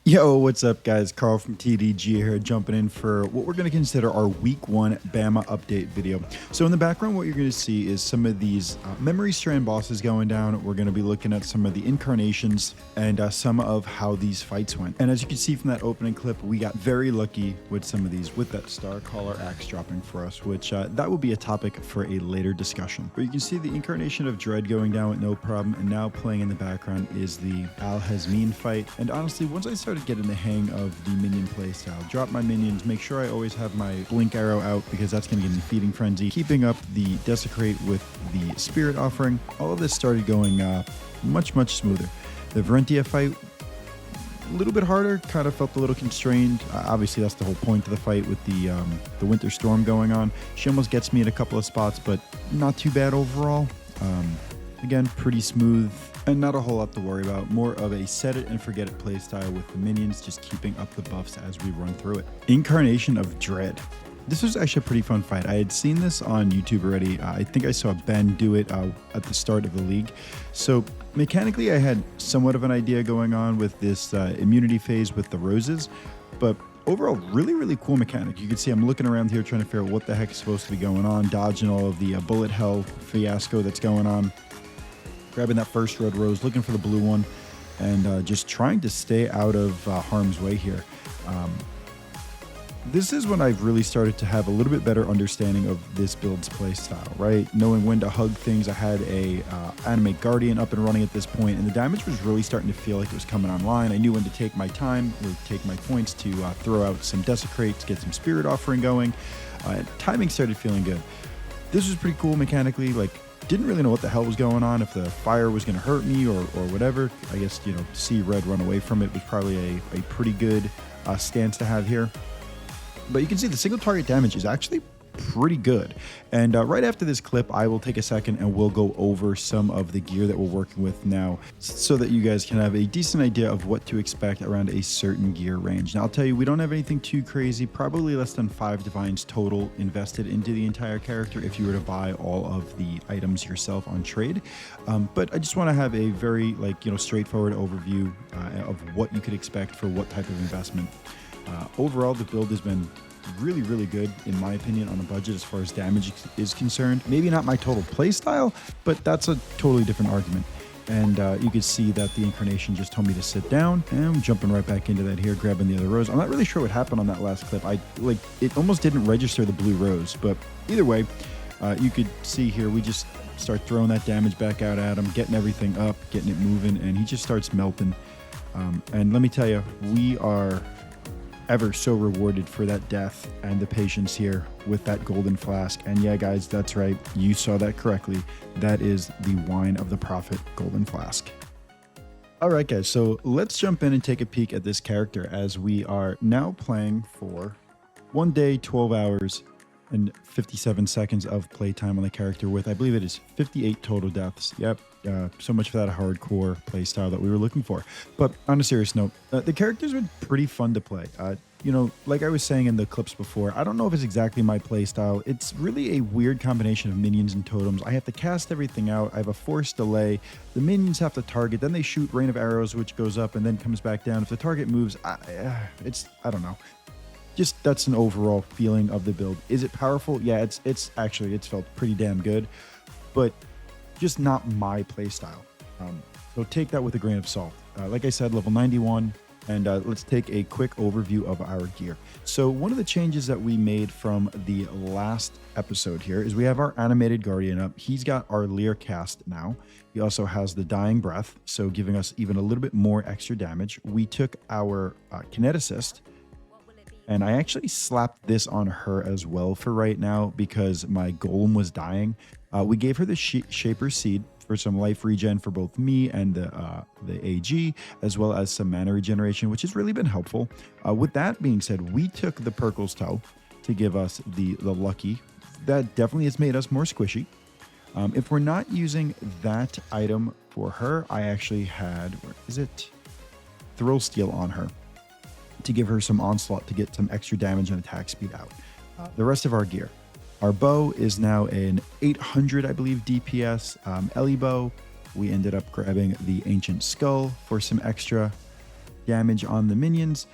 Yo, what's up, guys? Carl from TDG here, jumping in for what we're going to consider our Week 1 Bama update video. So in the background, what you're going to see is some of these memory strand bosses going down. We're going to be looking at some of the incarnations and some of how these fights went. And as you can see from that opening clip, we got very lucky with some of these, with that Star Caller axe dropping for us, which that will be a topic for a later discussion. But you can see the incarnation of Dread going down with no problem, and now playing in the background is the Al-Hazmin fight. And honestly, once I started getting the hang of the minion playstyle, drop my minions, make sure I always have my blink arrow out because that's going to get me feeding frenzy, keeping up the desecrate with the spirit offering. All of this started going much smoother. The Varentia fight, a little bit harder, kind of felt a little constrained. Obviously that's the whole point of the fight with the winter storm going on. She almost gets me in a couple of spots, but not too bad overall. Again, pretty smooth and not a whole lot to worry about. More of a set it and forget it playstyle with the minions, just keeping up the buffs as we run through it. Incarnation of Dread. This was actually a pretty fun fight. I had seen this on YouTube already. I think I saw Ben do it at the start of the league. So mechanically, I had somewhat of an idea going on with this immunity phase with the roses, but overall, really cool mechanic. You can see I'm looking around here trying to figure out what the heck is supposed to be going on, dodging all of the bullet hell fiasco that's going on, grabbing that first red rose, looking for the blue one, and just trying to stay out of harm's way here. This is when I've really started to have a little bit better understanding of this build's play style, right? Knowing when to hug things. I had a Animate Guardian up and running at this point, and the damage was really starting to feel like it was coming online. I knew when to take my time or take my points to throw out some Desecrates, get some Spirit Offering going. Timing started feeling good. This was pretty cool mechanically. Like, didn't really know what the hell was going on, if the fire was going to hurt me or whatever. I guess, you know, to see red run away from it was probably a pretty good stance to have here. But you can see the single target damage is actually pretty good. And right after this clip, I will take a second and we'll go over some of the gear that we're working with now so that you guys can have a decent idea of what to expect around a certain gear range. Now, I'll tell you, we don't have anything too crazy, probably less than 5 divines total invested into the entire character if you were to buy all of the items yourself on trade. But I just want to have a very, like, you know, straightforward overview of what you could expect for what type of investment. Overall, the build has been really good, in my opinion, on a budget as far as damage is concerned. Maybe not my total play style, but that's a totally different argument. And you can see that the incarnation just told me to sit down, and I'm jumping right back into that here, grabbing the other rose. I'm not really sure what happened on that last clip. It almost didn't register the blue rose, but either way, you could see here, we just start throwing that damage back out at him, getting everything up, getting it moving, and he just starts melting. And let me tell you, we are ever so rewarded for that death and the patience here with that golden flask. And yeah, guys, that's right, you saw that correctly. That is the Wine of the Prophet golden flask. All right, guys, so let's jump in and take a peek at this character as we are now playing for 1 day, 12 hours, and 57 seconds of playtime on the character with, I believe it is 58 total deaths. Yep, so much for that hardcore playstyle that we were looking for. But on a serious note, the character's been pretty fun to play. You know, like I was saying in the clips before, I don't know if it's exactly my playstyle. It's really a weird combination of minions and totems. I have to cast everything out. I have a forced delay. The minions have to target. Then they shoot rain of arrows, which goes up and then comes back down. If the target moves, I don't know. Just that's an overall feeling of the build. Is it powerful? Yeah, it's felt pretty damn good, but just not my playstyle. So take that with a grain of salt. Like I said, level 91, and let's take a quick overview of our gear. So one of the changes that we made from the last episode here is we have our animated guardian up. He's got our Leer cast now. He also has the dying breath, so giving us even a little bit more extra damage. We took our kineticist, and I actually slapped this on her as well for right now because my golem was dying. We gave her the Shaper Seed for some life regen for both me and the AG, as well as some mana regeneration, which has really been helpful. With that being said, we took the Perkle's Toe to give us the Lucky. That definitely has made us more squishy. If we're not using that item for her, I actually had, where is it? Thrill Steel on her, to give her some onslaught to get some extra damage and attack speed out. The rest of our gear. Our bow is now an 800, I believe, DPS Ellie bow. We ended up grabbing the Ancient Skull for some extra. damage on the minions.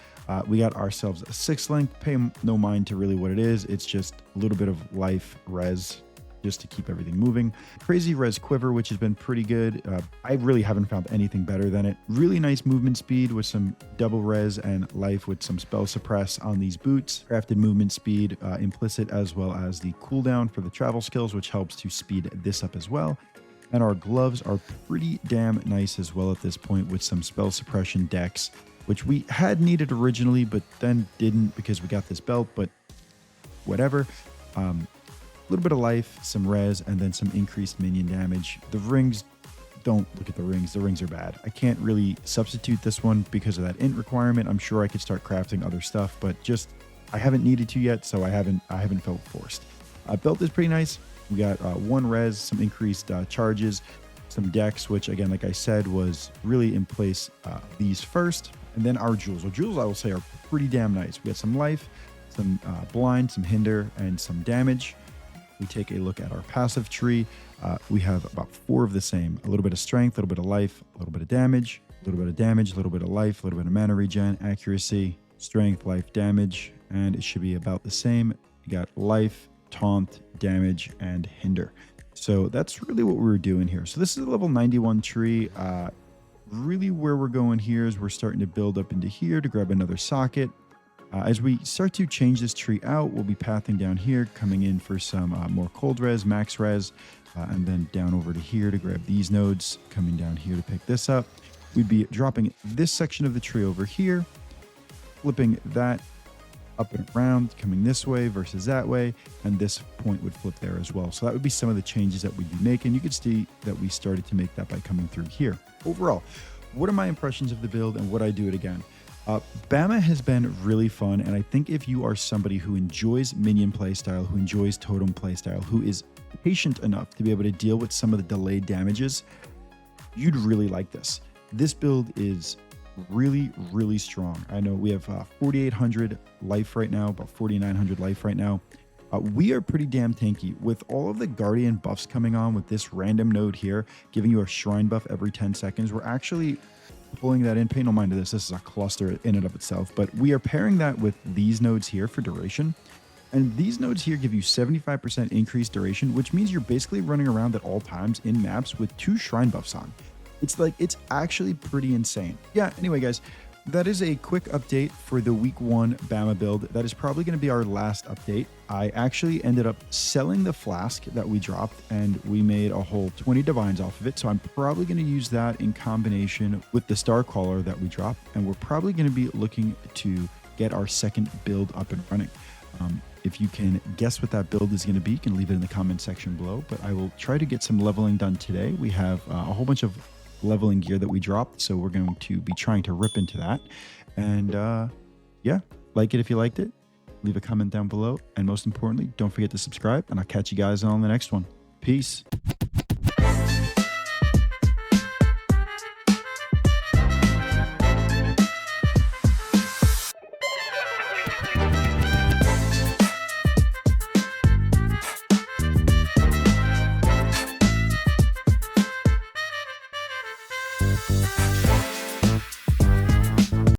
We got ourselves a 6 link. Pay no mind to really what it is. It's just a little bit of life res just to keep everything moving. Crazy res quiver, which has been pretty good. I really haven't found anything better than it. Really nice movement speed with some double res and life with some spell suppress on these boots. Crafted movement speed implicit, as well as the cooldown for the travel skills, which helps to speed this up as well. And our gloves are pretty damn nice as well at this point, with some spell suppression decks, which we had needed originally, but then didn't because we got this belt, but whatever. A little bit of life, some res, and then some increased minion damage. The rings, don't look at the rings. The rings are bad. I can't really substitute this one because of that int requirement. I'm sure I could start crafting other stuff, but just I haven't needed to yet, so I haven't felt forced. Belt is pretty nice. We got 1 res, some increased charges, some decks, which again, like I said, was really in place these first, and then our jewels. Our jewels, I will say, are pretty damn nice. We got some life, some blind, some hinder, and some damage. We take a look at our passive tree. We have about 4 of the same. A little bit of strength, a little bit of life, a little bit of damage, a little bit of damage, a little bit of life, a little bit of mana regen, accuracy, strength, life, damage, and it should be about the same. You got life, taunt, damage, and hinder. So that's really what we were doing here. So this is a level 91 tree. Really where we're going here is we're starting to build up into here to grab another socket. As we start to change this tree out, we'll be pathing down here, coming in for some more cold res, max res, and then down over to here to grab these nodes, coming down here to pick this up. We'd be dropping this section of the tree over here, flipping that up and around, coming this way versus that way, and this point would flip there as well. So that would be some of the changes that we'd be making. You could see that we started to make that by coming through here. Overall, what are my impressions of the build and would I do it again? Bama has been really fun, and I think if you are somebody who enjoys minion playstyle, who enjoys totem playstyle, who is patient enough to be able to deal with some of the delayed damages, you'd really like this. This build is really, really strong. I know we have 4,800 life right now, about 4,900 life right now. We are pretty damn tanky. With all of the Guardian buffs coming on with this random node here, giving you a shrine buff every 10 seconds, we're actually pulling that in. Pay no mind to this. This is a cluster in and of itself, but we are pairing that with these nodes here for duration. And these nodes here give you 75% increased duration, which means you're basically running around at all times in maps with 2 shrine buffs on. It's actually pretty insane. Yeah, anyway, guys, that is a quick update for the week 1 Bama build. That is probably going to be our last update. I actually ended up selling the flask that we dropped, and we made a whole 20 divines off of it. So I'm probably going to use that in combination with the star caller that we dropped, and we're probably going to be looking to get our second build up and running. If you can guess what that build is going to be, you can leave it in the comment section below, but I will try to get some leveling done today. We have a whole bunch of leveling gear that we dropped, so we're going to be trying to rip into that. And yeah, like it if you liked it, leave a comment down below, and most importantly, don't forget to subscribe, and I'll catch you guys on the next one. Peace.